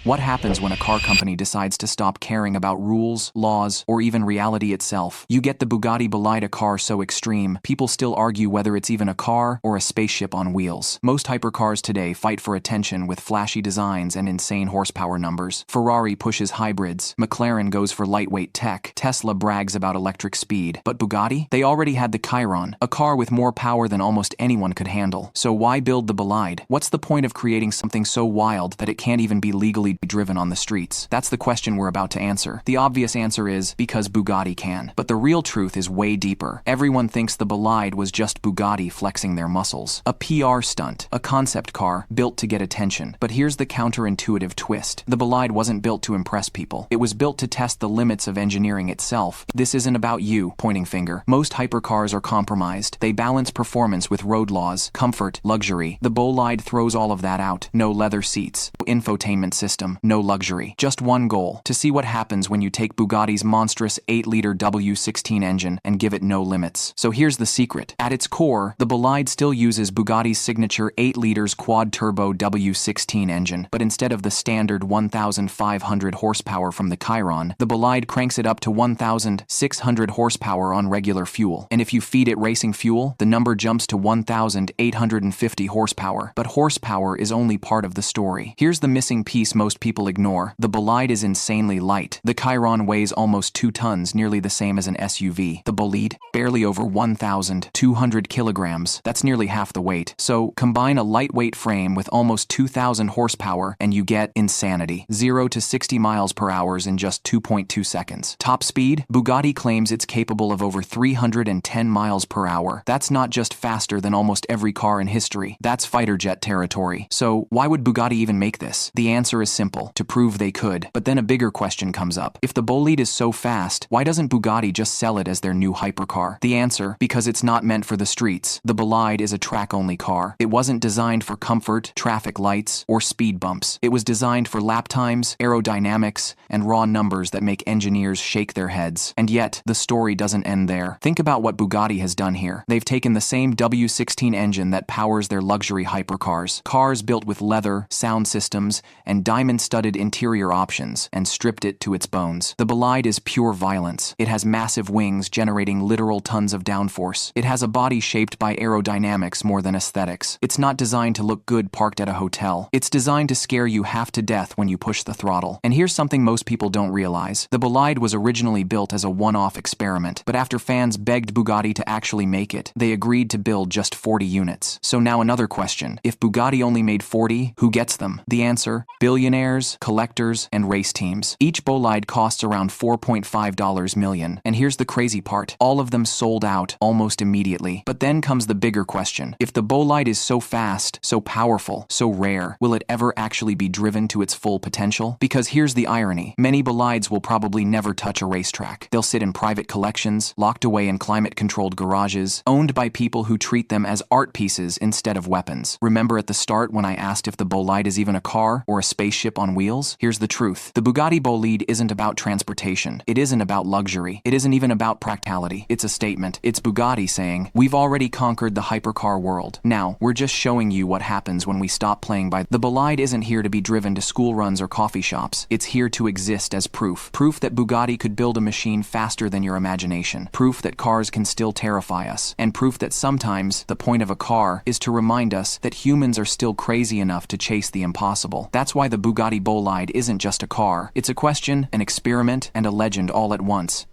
What happens when a car company decides to stop caring about rules, laws, or even reality itself? You get the Bugatti Bolide, a car so extreme, people still argue whether it's even a car or a spaceship on wheels. Most hypercars today fight for attention with flashy designs and insane horsepower numbers. Ferrari pushes hybrids, McLaren goes for lightweight tech, Tesla brags about electric speed. But Bugatti? They already had the Chiron, a car with more power than almost anyone could handle. So why build the Bolide? What's the point of creating something so wild that it can't even be legally driven on the streets? That's the question we're about to answer. The obvious answer is because Bugatti can. But the real truth is way deeper. Everyone thinks the Bolide was just Bugatti flexing their muscles. A PR stunt, a concept car built to get attention. But here's the counterintuitive twist. The Bolide wasn't built to impress people. It was built to test the limits of engineering itself. This isn't about you, pointing finger. Most hypercars are compromised. They balance performance with road laws, comfort, luxury. The Bolide throws all of that out. No leather seats, infotainment system, no luxury. Just one goal: to see what happens when you take Bugatti's monstrous 8-liter W16 engine and give it no limits. So here's the secret. At its core, the Bolide still uses Bugatti's signature 8 liters quad-turbo W16 engine, but instead of the standard 1,500 horsepower from the Chiron, the Bolide cranks it up to 1,600 horsepower on regular fuel. And if you feed it racing fuel, the number jumps to 1,850 horsepower. But horsepower is only part of the story. Here's the missing piece most people ignore. The Bolide is insanely light. The Chiron weighs almost 2 tons, nearly the same as an SUV. The Bolide, barely over 1,200 kilograms. That's nearly half the weight. So combine a lightweight frame with almost 2,000 horsepower and you get insanity. 0 to 60 miles per hour in just 2.2 seconds. Top speed? Bugatti claims it's capable of over 310 miles per hour. That's not just faster than almost every car in history. That's fighter jet territory. So why would Bugatti even make this? The answer is simple: to prove they could. But then a bigger question comes up. If the Bolide is so fast, why doesn't Bugatti just sell it as their new hypercar? The answer: because it's not meant for the streets. The Bolide is a track-only car. It wasn't designed for comfort, traffic lights, or speed bumps. It was designed for lap times, aerodynamics, and raw numbers that make engineers shake their heads. And yet, the story doesn't end there. Think about what Bugatti has done here. They've taken the same W16 engine that powers their luxury hypercars, cars built with leather, sound systems, and diamond-studded interior options, and stripped it to its bones. The Bolide is pure violence. It has massive wings generating literal tons of downforce. It has a body shaped by aerodynamics more than aesthetics. It's not designed to look good parked at a hotel. It's designed to scare you half to death when you push the throttle. And here's something most people don't realize. The Bolide was originally built as a one-off experiment, but after fans begged Bugatti to actually make it, they agreed to build just 40 units. So now another question. If Bugatti only made 40, who gets them? The answer: billionaires, collectors, and race teams. Each Bolide costs around $4.5 million. And here's the crazy part. All of them sold out almost immediately. But then comes the bigger question. If the Bolide is so fast, so powerful, so rare, will it ever actually be driven to its full potential? Because here's the irony. Many Bolides will probably never touch a racetrack. They'll sit in private collections, locked away in climate-controlled garages, owned by people who treat them as art pieces instead of weapons. Remember at the start when I asked if the Bolide is even a car or a spaceship on wheels? Here's the truth. The Bugatti Bolide isn't about transportation. It isn't about luxury. It isn't even about practicality. It's a statement. It's Bugatti saying, we've already conquered the hypercar world. Now, we're just showing you what happens when we stop playing by. The Bolide isn't here to be driven to school runs or coffee shops. It's here to exist as proof. Proof that Bugatti could build a machine faster than your imagination. Proof that cars can still terrify us. And proof that sometimes the point of a car is to remind us that humans are still crazy enough to chase the impossible. That's why the Bugatti Bolide isn't just a car. It's a question, an experiment, and a legend all at once.